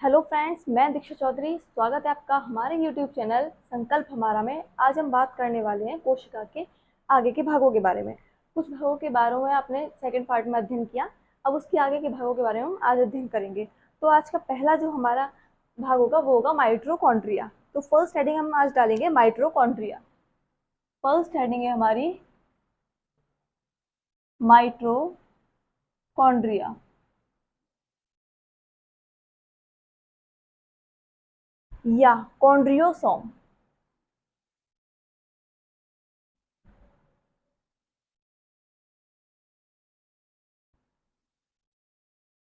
Hello friends, मैं दीक्षा चौधरी। स्वागत है आपका हमारे यूट्यूब चैनल संकल्प हमारा में। आज हम बात करने वाले हैं कोशिका के आगे के भागों के बारे में। कुछ भागों के बारे में आपने सेकंड पार्ट में अध्ययन किया, अब उसके आगे के भागों के बारे में हम आज अध्ययन करेंगे। तो आज का पहला जो हमारा भाग होगा वो होगा माइटोकॉन्ड्रिया। तो फर्स्ट हेडिंग हम आज डालेंगे माइटोकॉन्ड्रिया। फर्स्ट हेडिंग है हमारी माइटोकॉन्ड्रिया या कॉन्ड्रियोसोम।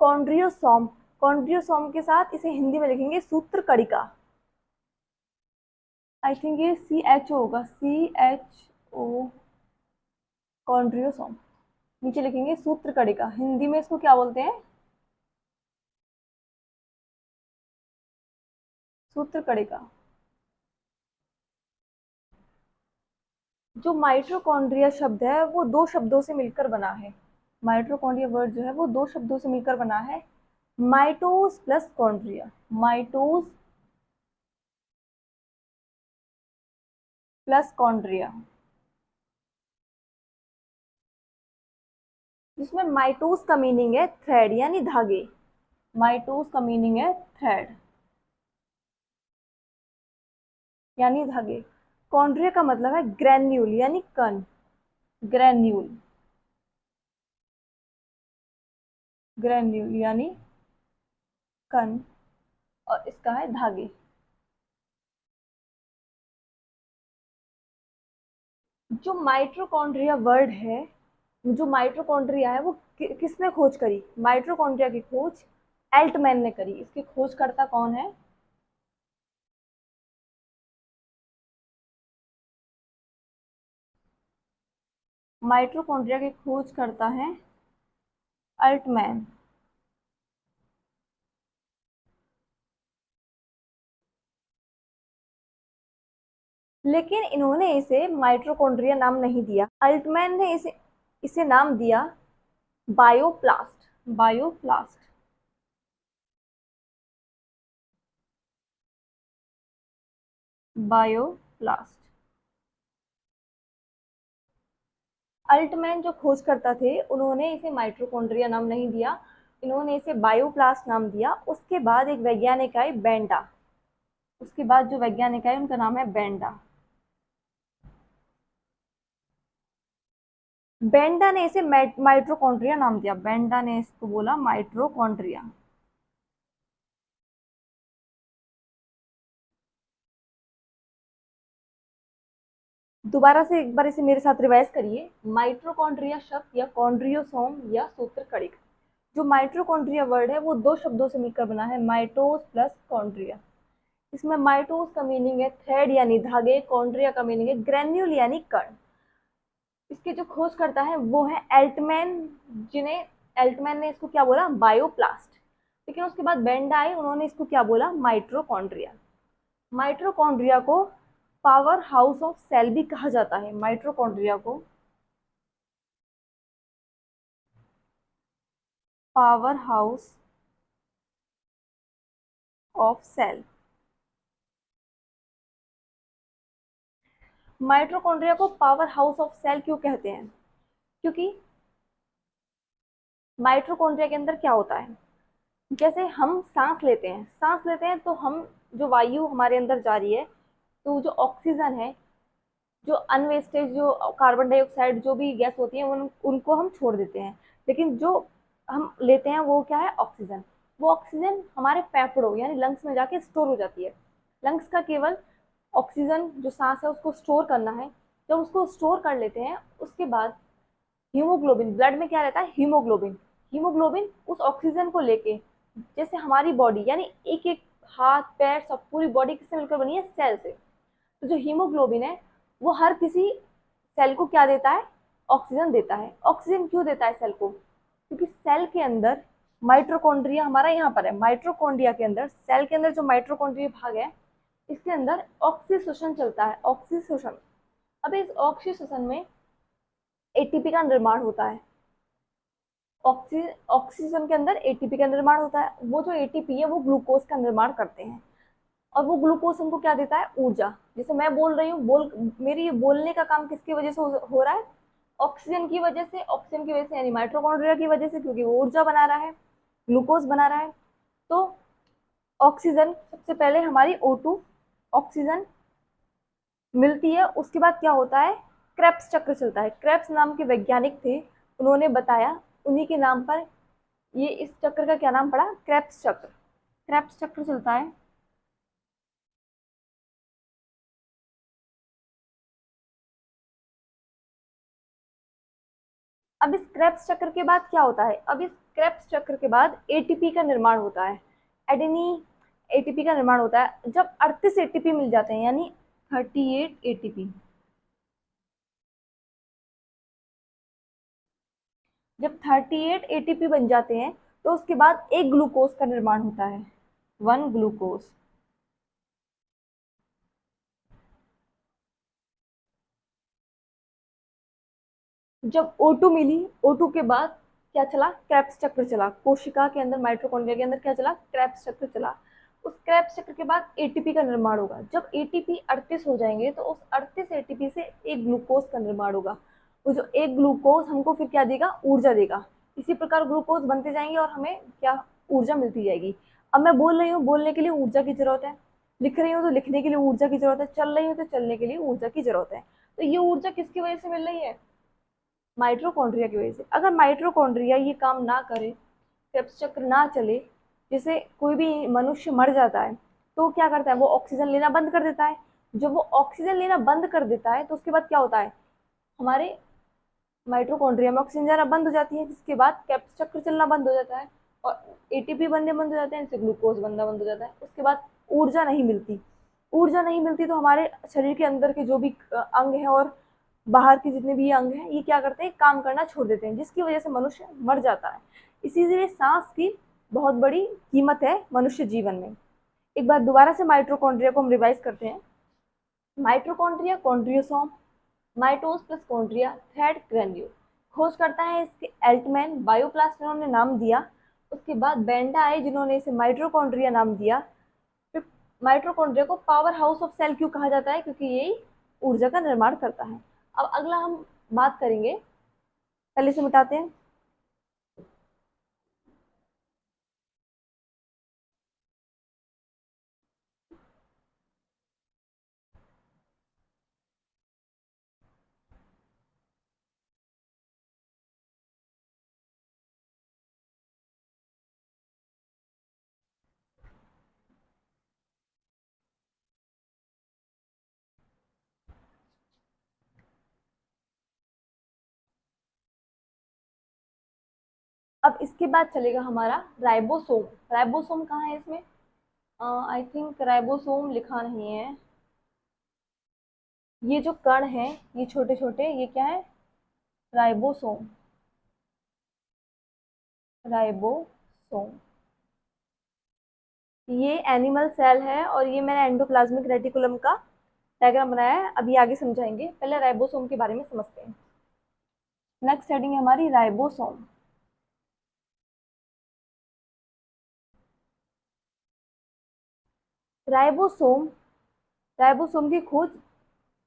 कॉन्ड्रियोसोम, कॉन्ड्रियोसोम के साथ इसे हिंदी में लिखेंगे सूत्र कणिका। आई थिंक ये CHO होगा, CHO, कॉन्ड्रियोसोम। नीचे लिखेंगे सूत्र कणिका। हिंदी में इसको क्या बोलते हैं? सूत्र कणिका। जो माइटोकॉन्ड्रिया शब्द है वो दो शब्दों से मिलकर बना है। माइटोकॉन्ड्रिया वर्ड जो है वो दो शब्दों से मिलकर बना है। माइटोस प्लस कॉन्ड्रिया, माइटोस प्लस कॉन्ड्रिया, जिसमें माइटोस का मीनिंग है थ्रेड यानी धागे। माइटोस का मीनिंग है थ्रेड यानी धागे। कॉन्ड्रिया का मतलब है ग्रेन्यूल यानी कण। ग्रेन्यूल, ग्रेन्यूल यानी कण, और इसका है धागे। जो माइटोकॉन्ड्रिया वर्ड है, जो माइटोकॉन्ड्रिया है वो किसने खोज करी? माइटोकॉन्ड्रिया की खोज एल्टमैन ने करी। इसकी खोजकर्ता कौन है? माइटोकॉन्ड्रिया के खोजकर्ता हैं अल्टमैन। लेकिन इन्होंने इसे माइटोकॉन्ड्रिया नाम नहीं दिया। अल्टमैन ने इसे इसे नाम दिया बायोप्लास्ट। Bioplast, bioplast. अल्टमैन जो खोजकर्ता थे उन्होंने इसे माइटोकॉन्ड्रिया नाम नहीं दिया, इन्होंने इसे बायोप्लास्ट नाम दिया। उसके बाद एक वैज्ञानिक आए बेंडा। उसके बाद जो वैज्ञानिक आए उनका नाम है बेंडा। बेंडा ने इसे माइटोकॉन्ड्रिया नाम दिया। बेंडा ने इसको बोला माइटोकॉन्ड्रिया। दोबारा से एक बार इसे मेरे साथ रिवाइज करिए। माइटोकॉन्ड्रिया शब्द या कॉन्ड्रियोसोम या सूत्र कणिका। जो माइटोकॉन्ड्रिया वर्ड है वो दो शब्दों से मिलकर बना है, माइटोस प्लस कॉन्ड्रिया। इसमें माइटोस का मीनिंग है थ्रेड यानी धागे, कॉन्ड्रिया का मीनिंग है ग्रेन्यूल यानी कण। इसके जो खोज करता है वो है एल्टमैन, जिन्हें एल्टमैन ने इसको क्या बोला? बायोप्लास्ट। लेकिन उसके बाद बेंडा आई, उन्होंने इसको क्या बोला? माइटोकॉन्ड्रिया। माइटोकॉन्ड्रिया को पावर हाउस ऑफ सेल भी कहा जाता है। माइटोकॉन्ड्रिया को power house of cell. Mitochondria को पावर हाउस ऑफ सेल क्यों कहते हैं? क्योंकि माइटोकॉन्ड्रिया के अंदर क्या होता है, जैसे हम सांस लेते हैं, सांस लेते हैं तो हम जो वायु हमारे अंदर जा रही है, तो जो ऑक्सीजन है, जो अनवेस्टेज, जो कार्बन डाइऑक्साइड, जो भी गैस होती है उनको हम छोड़ देते हैं। लेकिन जो हम लेते हैं वो क्या है? ऑक्सीजन। वो ऑक्सीजन हमारे फेफड़ों यानी लंग्स में जाके स्टोर हो जाती है। लंग्स का केवल ऑक्सीजन जो सांस है उसको स्टोर करना है। जब उसको स्टोर कर लेते हैं उसके बाद हीमोग्लोबिन, ब्लड में क्या रहता है? हीमोग्लोबिन। हीमोग्लोबिन उस ऑक्सीजन को लेके, जैसे हमारी बॉडी यानी एक एक हाथ पैर सब पूरी बॉडी किससे मिलकर बनी है? सेल से। तो जो हीमोग्लोबिन है वो हर किसी सेल को क्या देता है? ऑक्सीजन देता है। ऑक्सीजन क्यों देता है सेल को? क्योंकि सेल के अंदर माइटोकॉन्ड्रिया हमारा यहाँ पर है। माइटोकॉन्ड्रिया के अंदर, सेल के अंदर जो माइटोकॉन्ड्रिया भाग है इसके अंदर ऑक्सीशोषण चलता है। ऑक्सीशोषण। अब इस ऑक्सीशोषण में ATP का निर्माण होता है। ऑक्सीजन के अंदर एटीपी का निर्माण होता है, वो जो एटीपी है वो ग्लूकोज का निर्माण करते हैं, और वो ग्लूकोज हमको क्या देता है, ऊर्जा। जैसे मैं बोल रही हूँ, मेरी ये बोलने का काम किसकी वजह से हो रहा है, ऑक्सीजन की वजह से, ऑक्सीजन की वजह से यानी माइटोकॉन्ड्रिया की वजह से, क्योंकि वो ऊर्जा बना रहा है, ग्लूकोज बना रहा है। तो ऑक्सीजन सबसे पहले हमारी O2 ऑक्सीजन मिलती है, उसके बाद क्या होता है, क्रेब्स चक्र चलता है। क्रेब्स नाम के वैज्ञानिक थे, उन्होंने बताया, उन्हीं के नाम पर ये इस चक्र का क्या नाम पड़ा, क्रेब्स चक्र। क्रेब्स चक्र चलता है। अब इस क्रेब्स चक्र के बाद क्या होता है, अब इस क्रेब्स चक्र के बाद एटीपी का निर्माण होता है, एडेनी एटीपी का निर्माण होता है। जब 38 एटीपी मिल जाते हैं, यानी 38 एटीपी, जब 38 एटीपी बन जाते हैं, तो उसके बाद एक ग्लूकोज का निर्माण होता है, वन ग्लूकोज। जब O2 मिली, O2 के बाद क्या चला, क्रेब्स चक्र चला, कोशिका के अंदर, माइटोकॉन्ड्रिया के अंदर क्या चला, क्रेब्स चक्र चला। उस क्रेब्स चक्र के बाद एटीपी का निर्माण होगा। जब एटीपी 38 हो जाएंगे, तो उस 38 एटीपी से एक ग्लूकोज का निर्माण होगा। वो जो एक ग्लूकोज हमको फिर क्या देगा, ऊर्जा देगा। इसी प्रकार ग्लूकोज बनते जाएंगे और हमें क्या, ऊर्जा मिलती जाएगी। अब मैं बोल रही हूँ, बोलने के लिए ऊर्जा की जरूरत है, लिख रही हूँ तो लिखने के लिए ऊर्जा की जरूरत है, चल रही हूँ तो चलने के लिए ऊर्जा की जरूरत है। तो ये ऊर्जा किसकी वजह से मिल रही है, माइटोकॉन्ड्रिया की वजह से। अगर माइटोकॉन्ड्रिया ये काम ना करे, क्रेब्स चक्र ना चले, जैसे कोई भी मनुष्य मर जाता है, तो क्या करता है, वो ऑक्सीजन लेना बंद कर देता है। जब वो ऑक्सीजन लेना बंद कर देता है, तो उसके बाद क्या होता है, हमारे माइटोकॉन्ड्रिया में ऑक्सीजन जाना बंद हो जाती है, जिसके बाद क्रेब्स चक्र चलना बंद हो जाता है, और एटीपी बनने बंद हो जाते हैं, इससे ग्लूकोज बनना बंद हो जाता है। उसके बाद ऊर्जा नहीं मिलती। ऊर्जा नहीं मिलती तो हमारे शरीर के अंदर के जो भी अंग हैं और बाहर के जितने भी अंग हैं, ये क्या करते हैं, काम करना छोड़ देते हैं, जिसकी वजह से मनुष्य मर जाता है। इसीलिए सांस की बहुत बड़ी कीमत है मनुष्य जीवन में। एक बार दोबारा से माइटोकॉन्ड्रिया को हम रिवाइज करते हैं। Mitochondria, chondriosome, mitos plus chondria, thread, granule. खोज करता है इसके एल्टमैन, बायोप्लास्ट इन्होंने नाम दिया। उसके बाद बेंडा आए, जिन्होंने इसे माइटोकॉन्ड्रिया नाम दिया। फिर माइटोकॉन्ड्रिया को पावर हाउस ऑफ सेल क्यों कहा जाता है, क्योंकि यही ऊर्जा का निर्माण करता है। अब अगला हम बात करेंगे, पहले से मिटाते हैं। अब इसके बाद चलेगा हमारा राइबोसोम। राइबोसोम कहाँ है इसमें, आई थिंक राइबोसोम लिखा नहीं है। ये जो कण है, ये छोटे छोटे, ये क्या है, राइबोसोम। राइबोसोम, ये एनिमल सेल है, और ये मैंने एंडोप्लाज्मिक रेटिकुलम का डायग्राम बनाया है, अभी आगे समझाएंगे। पहले राइबोसोम के बारे में समझते हैं। नेक्स्ट हेडिंग है हमारी राइबोसोम। राइबोसोम, राइबोसोम की खोज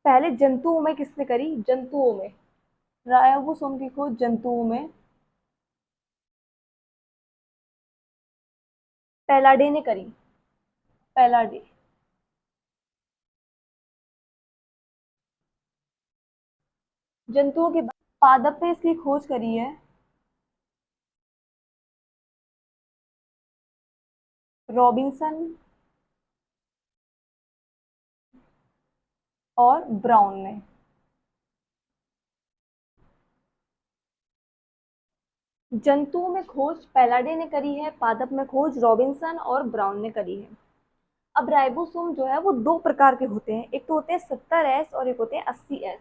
पहले जंतुओं में किसने करी, जंतुओं में। राइबोसोम की खोज जंतुओं में पैलाडे ने करी, पैलाडे। जंतुओं के बाद पादप ने इसकी खोज करी है रॉबिन्सन और ब्राउन ने। जंतुओं में खोज पैलाडे ने करी है, पादप में खोज रॉबिन्सन और ब्राउन ने करी है। अब राइबोसोम जो है वो दो प्रकार के होते हैं, एक तो होते हैं 70S और एक होते हैं 80S।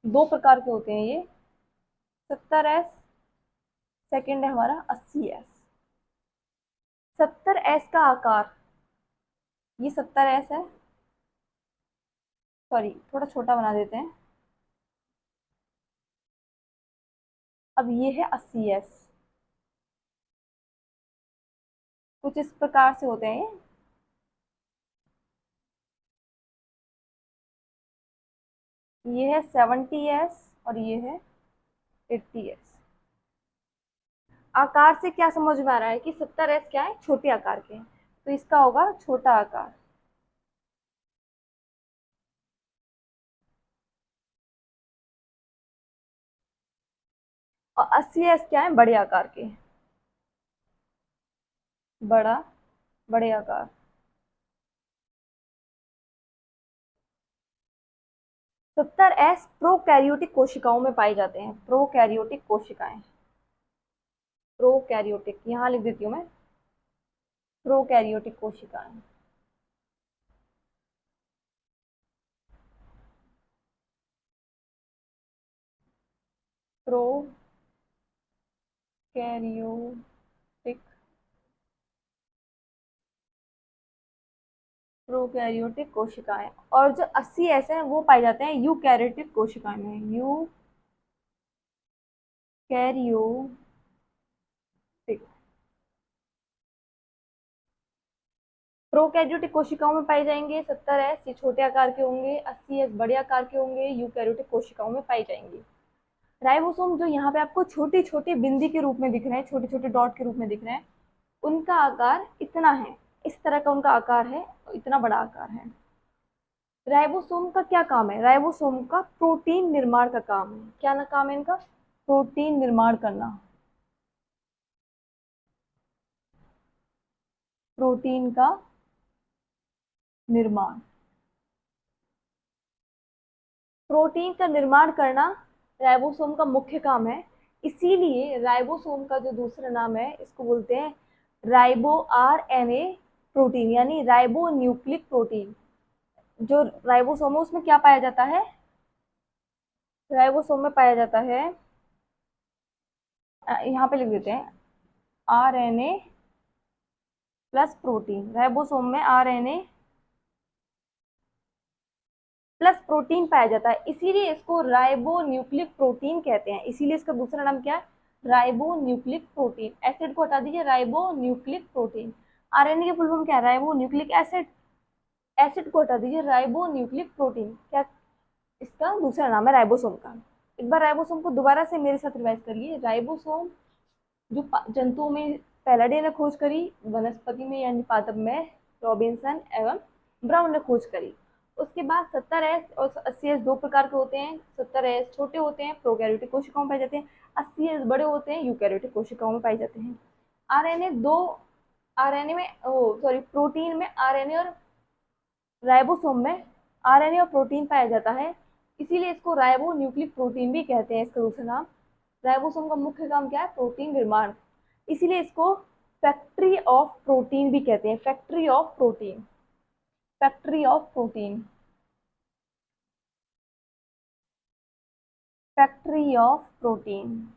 दो प्रकार के होते हैं ये, 70S, सेकेंड है हमारा 80S। 70S का आकार, ये 70S है, सॉरी थोड़ा छोटा बना देते हैं। अब ये है 80S। कुछ इस प्रकार से होते हैं ये है 70s और ये है 80s। आकार से क्या समझ में आ रहा है कि 70s क्या है, छोटे आकार के हैं, तो इसका होगा छोटा आकार। और 80s क्या है, बड़े आकार के, बड़ा, बड़े आकार। 70s प्रोकैरियोटिक कोशिकाओं में पाए जाते हैं, प्रोकैरियोटिक कोशिकाएं, प्रोकैरियोटिक यहाँ लिख देती हूँ मैं, प्रोकैरियोटिक कोशिकाएं। प्रोकैरियोटिक, प्रोकैरियोटिक कोशिकाएं। और जो 80 ऐसे हैं वो पाए जाते हैं यूकैरियोटिक कोशिकाएं में, यूकैरियोटिक। प्रोकैरियोटिक कोशिकाओं में पाए जाएंगे 70s, ये छोटे आकार के होंगे, 80s बड़े आकार के होंगे, यूकैरियोटिक कोशिकाओं में पाई जाएंगी। राइबोसोम जो यहाँ पे आपको छोटी छोटी बिंदी के रूप में दिख रहे हैं, छोटे छोटे डॉट के रूप में दिख रहे हैं, उनका आकार इतना है, इस तरह का उनका आकार है, इतना बड़ा आकार है। राइबोसोम का क्या काम है, राइबोसोम का प्रोटीन निर्माण का काम है। क्या ना काम है इनका, प्रोटीन निर्माण करना, प्रोटीन का निर्माण, प्रोटीन का निर्माण करना राइबोसोम का मुख्य काम है। इसीलिए राइबोसोम का जो दूसरा नाम है इसको बोलते हैं राइबो आरएनए प्रोटीन, यानी राइबो न्यूक्लिक प्रोटीन। जो राइबोसोम है उसमें क्या पाया जाता है, राइबोसोम में पाया जाता है, यहाँ पे लिख देते हैं आरएनए प्लस प्रोटीन। राइबोसोम में आरएनए प्लस प्रोटीन पाया जाता है, इसीलिए इसको राइबो न्यूक्लिक प्रोटीन कहते हैं। इसीलिए इसका दूसरा नाम क्या है, राइबो न्यूक्लिक प्रोटीन। एसिड को हटा दीजिए, राइबो न्यूक्लिक प्रोटीन। आरएनए की फुल फॉर्म क्या है, राइबो न्यूक्लिक एसिड। एसिड को हटा दीजिए, राइबो न्यूक्लिक प्रोटीन। क्या इसका दूसरा नाम है राइबोसोम का। एक बार राइबोसोम को दोबारा से मेरे साथ रिवाइज करिए। राइबोसोम जो जंतुओं में पैलाडे ने खोज करी, वनस्पति में यानी पादप में रॉबिन्सन एवं ब्राउन ने खोज करी। उसके बाद 70s और 80s दो प्रकार के होते हैं। 70s छोटे होते हैं, प्रोकैरियोटिक कोशिकाओं में पाए जाते हैं। 80s बड़े होते हैं, यूकैरियोटिक कोशिकाओं में पाए जाते हैं। आरएनए दो, आरएनए में सॉरी प्रोटीन में आरएनए और राइबोसोम में आरएनए और प्रोटीन पाया जाता है, इसीलिए इसको राइबो न्यूक्लिक प्रोटीन भी कहते हैं। इसका दूसरा नाम, राइबोसोम का मुख्य काम क्या है, प्रोटीन निर्माण, इसीलिए इसको फैक्ट्री ऑफ प्रोटीन भी कहते हैं। Factory of protein, factory of protein, factory of protein.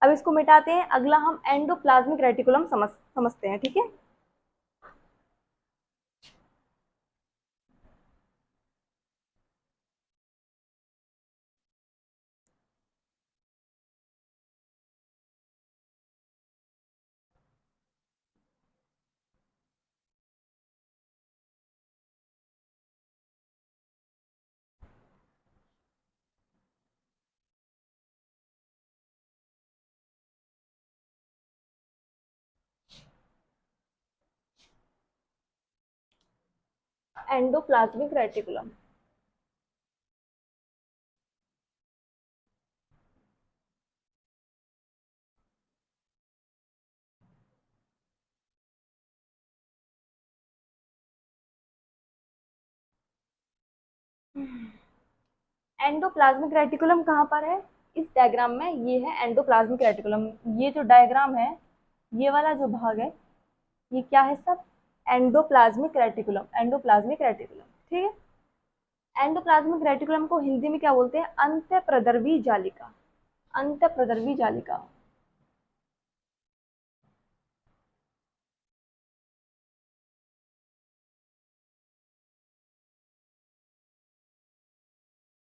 अब इसको मिटाते हैं, अगला हम एंडोप्लाज्मिक रेटिकुलम समझते हैं, ठीक है। एंडोप्लाज्मिक रेटिकुलम, एंडोप्लाज्मिक रेटिकुलम कहाँ पर है, इस डायग्राम में ये है एंडोप्लाज्मिक रेटिकुलम। ये जो डायग्राम है, ये वाला जो भाग है, ये क्या है सब, एंडोप्लाज्मिक रेटिकुलम, एंडोप्लाज्मिक रेटिकुलम, ठीक है। एंडोप्लाज्मिक रेटिकुलम को हिंदी में क्या बोलते हैं, अंतःप्रदर्वी जालिका, अंतःप्रदर्वी जालिका।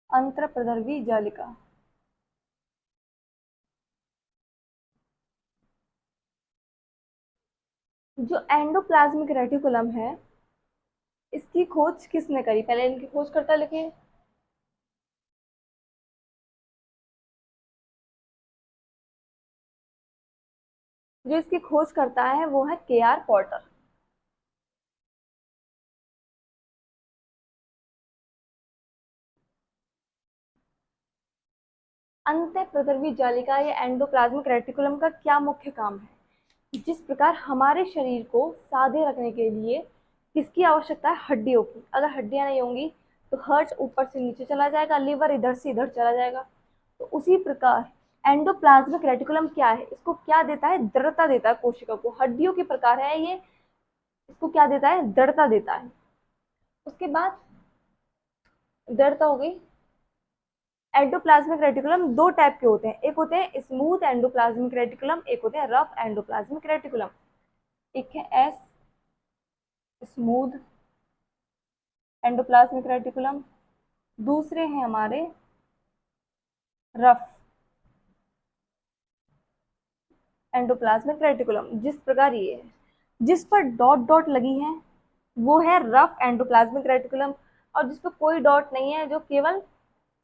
अंतःप्रदर्वी जालिका, जो एंडोप्लाज्मिक रेटिकुलम है, इसकी खोज किसने करी? पहले इनकी खोज करता लिखिए। जो इसकी खोज करता है वो है KR पॉटर। अंतःप्रद्रवी जालिका या एंडोप्लाज्मिक रेटिकुलम का क्या मुख्य काम है? जिस प्रकार हमारे शरीर को सादे रखने के लिए किसकी आवश्यकता है? हड्डियों की। अगर हड्डियां नहीं होंगी तो हार्ट ऊपर से नीचे चला जाएगा, लिवर इधर से इधर चला जाएगा। तो उसी प्रकार एंडोप्लाज्मिक रेटिकुलम क्या है? इसको क्या देता है? दृढ़ता देता है कोशिका को। हड्डियों के प्रकार है ये, इसको क्या देता है? दृढ़ता देता है। उसके बाद दृढ़ता हो गई। एंडोप्लाज्मिक रेटिकुलम दो टाइप के होते हैं, एक होते हैं स्मूथ एंडोप्लाज्मिक रेटिकुलम, एक होते हैं रफ एंडोप्लाज्मिक रेटिकुलम। एक है एस स्मूथ एंडोप्लाज्मिक रेटिकुलम, दूसरे हैं हमारे रफ एंडोप्लाज्मिक रेटिकुलम। जिस प्रकार ये है, जिस पर डॉट डॉट लगी है वो है रफ एंडोप्लाज्मिक रेटिकुलम, और जिस पर कोई डॉट नहीं है, जो केवल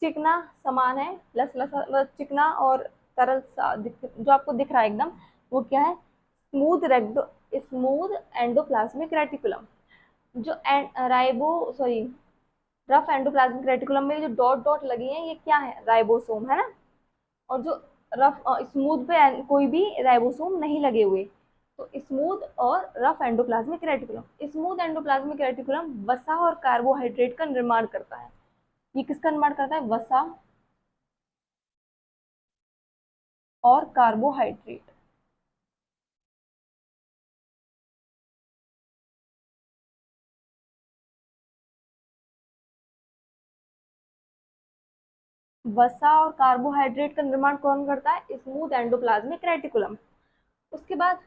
चिकना समान है, लस चिकना और तरल सा जो आपको दिख रहा है एकदम, वो क्या है? Smooth endoplasmic reticulum. जो ribo sorry rough endoplasmic reticulum में जो डॉट डॉट लगी हैं, ये क्या है? राइबोसोम है ना। और जो रफ स्मूथ पे कोई भी राइबोसोम नहीं लगे हुए। तो स्मूथ और rough endoplasmic reticulum. Smooth endoplasmic reticulum वसा और कार्बोहाइड्रेट का निर्माण करता है। ये किसका निर्माण करता है? वसा और कार्बोहाइड्रेट। वसा और कार्बोहाइड्रेट का निर्माण कौन करता है? Smooth endoplasmic reticulum. उसके बाद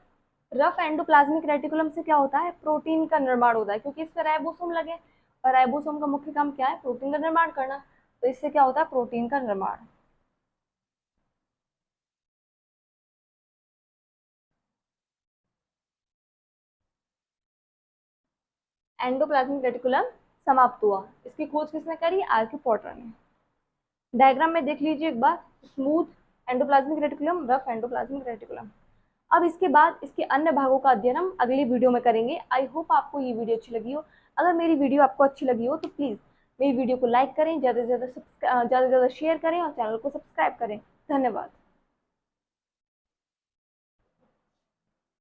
रफ एंडोप्लाज्मिक रेटिकुलम से क्या होता है? प्रोटीन का निर्माण होता है, क्योंकि इस पर राइबोसोम लगे, और राइबोसोम का मुख्य काम क्या है? प्रोटीन का निर्माण करना। तो इससे क्या होता है? प्रोटीन का निर्माण। एंडोप्लाज्मिक रेटिकुलम समाप्त हुआ। इसकी खोज किसने करी? आर के पॉटर ने। डायग्राम में देख लीजिए एक बार, smooth endoplasmic reticulum, rough endoplasmic reticulum. अब इसके बाद इसके अन्य भागों का अध्ययन हम अगली वीडियो में करेंगे। आई होप आपको ये वीडियो अच्छी लगी हो। अगर मेरी वीडियो आपको अच्छी लगी हो तो प्लीज़ मेरी वीडियो को लाइक करें, ज़्यादा से ज़्यादा शेयर करें और चैनल को सब्सक्राइब करें। धन्यवाद।